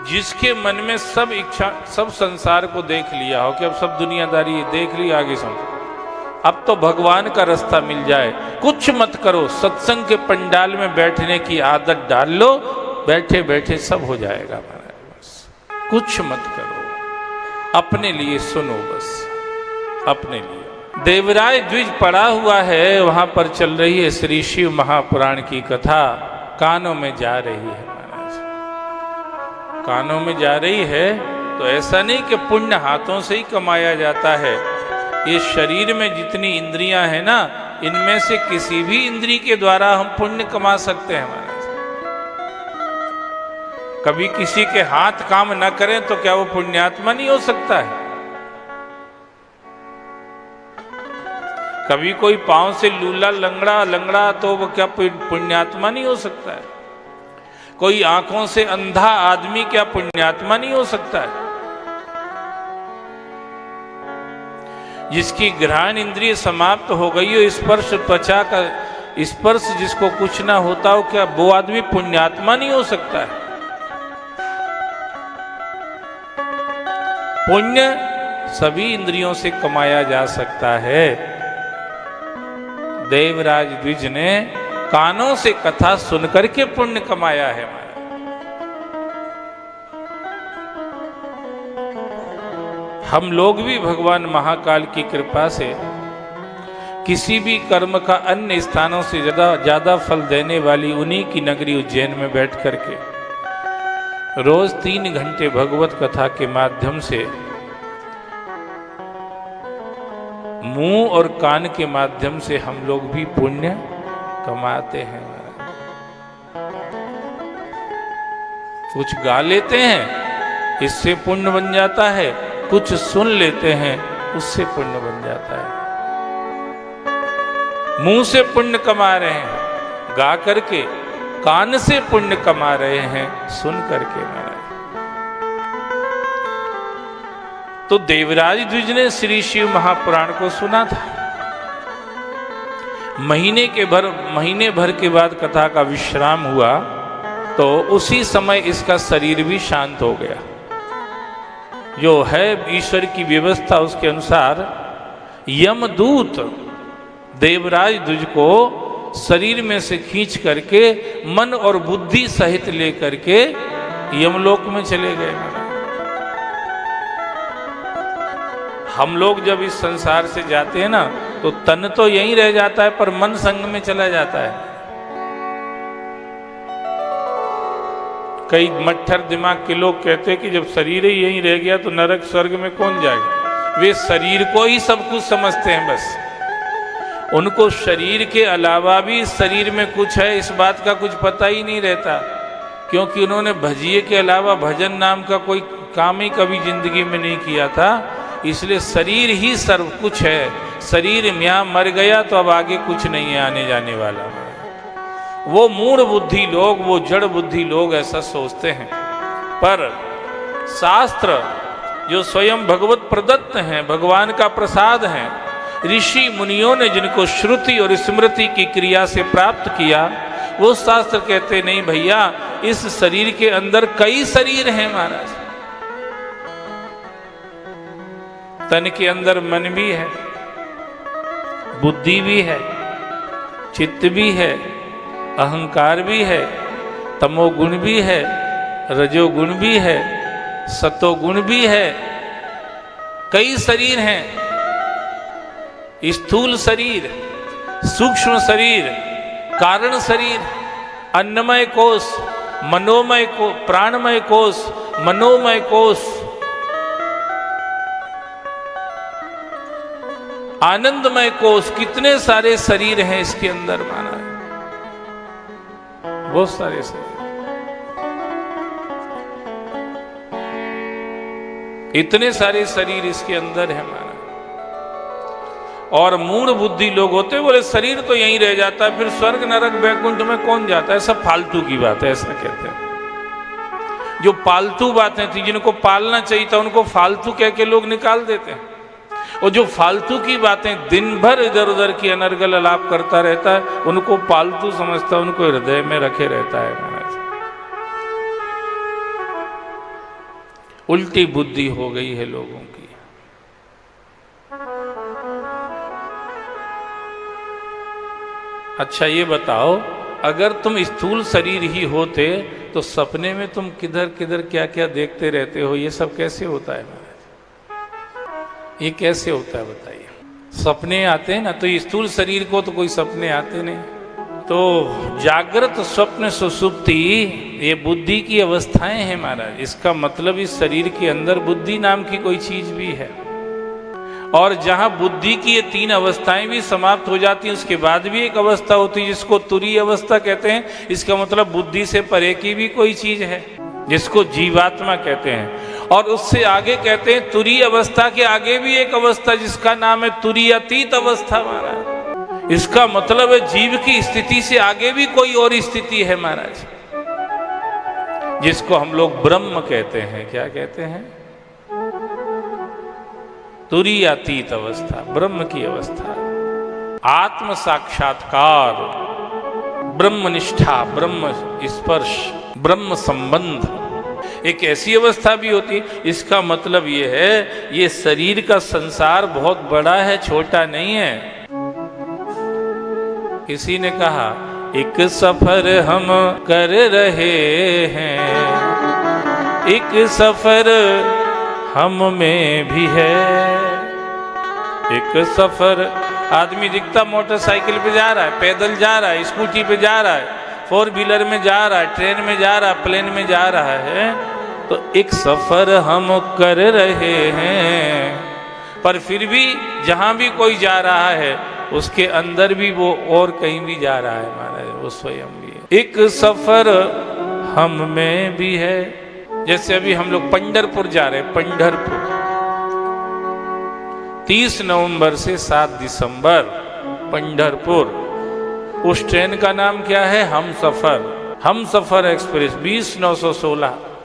जिसके मन में सब इच्छा, सब संसार को देख लिया हो कि अब सब दुनियादारी देख ली, आगे समझ, अब तो भगवान का रास्ता मिल जाए, कुछ मत करो, सत्संग के पंडाल में बैठने की आदत डाल लो, बैठे बैठे सब हो जाएगा महाराज। बस कुछ मत करो, अपने लिए सुनो, बस अपने लिए। देवराय द्विज पड़ा हुआ है, वहां पर चल रही है श्री शिव महापुराण की कथा, कानों में जा रही है महाराज, कानों में जा रही है। तो ऐसा नहीं कि पुण्य हाथों से ही कमाया जाता है, ये शरीर में जितनी इंद्रियां हैं ना, इनमें से किसी भी इंद्री के द्वारा हम पुण्य कमा सकते हैं महाराज। कभी किसी के हाथ काम न करें तो क्या वो पुण्यात्मा नहीं हो सकता है? कभी कोई पांव से लूला लंगड़ा तो वो क्या पुण्यात्मा नहीं हो सकता है? कोई आंखों से अंधा आदमी क्या पुण्यात्मा नहीं हो सकता है? जिसकी घ्राण इंद्रिय समाप्त हो गई हो, स्पर्श त्वचा का स्पर्श जिसको कुछ ना होता हो, क्या वो आदमी पुण्यात्मा नहीं हो सकता है? पुण्य सभी इंद्रियों से कमाया जा सकता है। देवराज द्विज ने कानों से कथा सुनकर के पुण्य कमाया है हमारा। हम लोग भी भगवान महाकाल की कृपा से किसी भी कर्म का अन्य स्थानों से ज्यादा फल देने वाली उन्हीं की नगरी उज्जैन में बैठ करके रोज 3 घंटे भगवत कथा के माध्यम से, मुंह और कान के माध्यम से हम लोग भी पुण्य कमाते हैं। कुछ गा लेते हैं, इससे पुण्य बन जाता है, कुछ सुन लेते हैं, उससे पुण्य बन जाता है। मुंह से पुण्य कमा रहे हैं गा करके, कान से पुण्य कमा रहे हैं सुन करके महाराज। तो देवराज द्विज ने श्री शिव महापुराण को सुना था। महीने भर के बाद कथा का विश्राम हुआ, तो उसी समय इसका शरीर भी शांत हो गया। जो है ईश्वर की व्यवस्था, उसके अनुसार यमदूत देवराज द्विज को शरीर में से खींच करके मन और बुद्धि सहित लेकर के यमलोक में चले गए। हम लोग जब इस संसार से जाते हैं ना, तो तन तो यहीं रह जाता है, पर मन संग में चला जाता है। कई मट्ठर दिमाग के लोग कहते हैं कि जब शरीर ही यहीं रह गया तो नरक स्वर्ग में कौन जाएगा। वे शरीर को ही सब कुछ समझते हैं, बस उनको शरीर के अलावा भी शरीर में कुछ है इस बात का कुछ पता ही नहीं रहता, क्योंकि उन्होंने भजिए के अलावा भजन नाम का कोई काम ही कभी जिंदगी में नहीं किया था। इसलिए शरीर ही सर्व कुछ है, शरीर यहाँ मर गया तो अब आगे कुछ नहीं है आने जाने वाला। वो मूढ़ बुद्धि लोग, वो जड़ बुद्धि लोग ऐसा सोचते हैं, पर शास्त्र जो स्वयं भगवत प्रदत्त हैं, भगवान का प्रसाद हैं, ऋषि मुनियों ने जिनको श्रुति और स्मृति की क्रिया से प्राप्त किया, वो शास्त्र कहते नहीं भैया, इस शरीर के अंदर कई शरीर हैं महाराज। तन के अंदर मन भी है, बुद्धि भी है, चित्त भी है, अहंकार भी है, तमोगुण भी है, रजोगुण भी है, सतोगुण भी है। कई शरीर हैं, स्थूल शरीर, सूक्ष्म शरीर, कारण शरीर, अन्नमय कोश, मनोमय को, प्राणमय कोश, मनोमय कोश, आनंदमय कोश, कितने सारे शरीर हैं इसके अंदर माना है, बहुत सारे शरीर। इतने सारे शरीर इसके अंदर है माना। और मूढ़ बुद्धि लोग होते बोले शरीर तो यहीं रह जाता है, फिर स्वर्ग नरक वैकुंठ में कौन जाता है, सब फालतू की बात है, ऐसा कहते हैं। जो पालतू बातें थी, जिनको पालना चाहिए था, उनको फालतू कह के लोग निकाल देते हैं। और जो फालतू की बातें दिन भर इधर उधर की अनर्गल अलाप करता रहता है, उनको पालतू समझता है, उनको हृदय में रखे रहता है महाराज। उल्टी बुद्धि हो गई है लोगों की। अच्छा ये बताओ, अगर तुम स्थूल शरीर ही होते तो सपने में तुम किधर किधर क्या क्या देखते रहते हो? ये सब कैसे होता है महाराज? ये कैसे होता है बताइए? सपने आते हैं ना, तो ये स्थूल शरीर को तो कोई सपने आते नहीं। तो जागृत, स्वप्न, सुषुप्ति ये बुद्धि की अवस्थाएं हैं महाराज। इसका मतलब इस शरीर के अंदर बुद्धि नाम की कोई चीज भी है। और जहां बुद्धि की ये तीन अवस्थाएं भी समाप्त हो जाती हैं, उसके बाद भी एक अवस्था होती है जिसको तुरीय अवस्था कहते हैं। इसका मतलब बुद्धि से परे की भी कोई चीज है जिसको जीवात्मा कहते हैं। और उससे आगे कहते हैं तुरीय अवस्था के आगे भी एक अवस्था जिसका नाम है तुरीयातीत अवस्था महाराज। इसका मतलब है जीव की स्थिति से आगे भी कोई और स्थिति है महाराज, जिसको हम लोग ब्रह्म कहते हैं। क्या कहते हैं? तुरीयातीत अवस्था, ब्रह्म की अवस्था, आत्म साक्षात्कार, ब्रह्मनिष्ठा, ब्रह्म स्पर्श, ब्रह्म संबंध, एक ऐसी अवस्था भी होती। इसका मतलब ये है, ये शरीर का संसार बहुत बड़ा है, छोटा नहीं है। किसी ने कहा एक सफर हम कर रहे हैं, एक सफर हम में भी है। एक सफर, आदमी दिखता मोटरसाइकिल पे जा रहा है, पैदल जा रहा है, स्कूटी पे जा रहा है, 4 व्हीलर में जा रहा है, ट्रेन में जा रहा है, प्लेन में जा रहा है, तो एक सफर हम कर रहे हैं। पर फिर भी जहां भी कोई जा रहा है उसके अंदर भी वो और कहीं भी जा रहा है महाराज, वो स्वयं भी है। एक सफर हम में भी है। जैसे अभी हम लोग पंढरपुर जा रहे हैं, पंढरपुर 30 नवंबर से 7 दिसंबर पंढरपुर। उस ट्रेन का नाम क्या है? हम सफर, हम सफर एक्सप्रेस 20/9/16।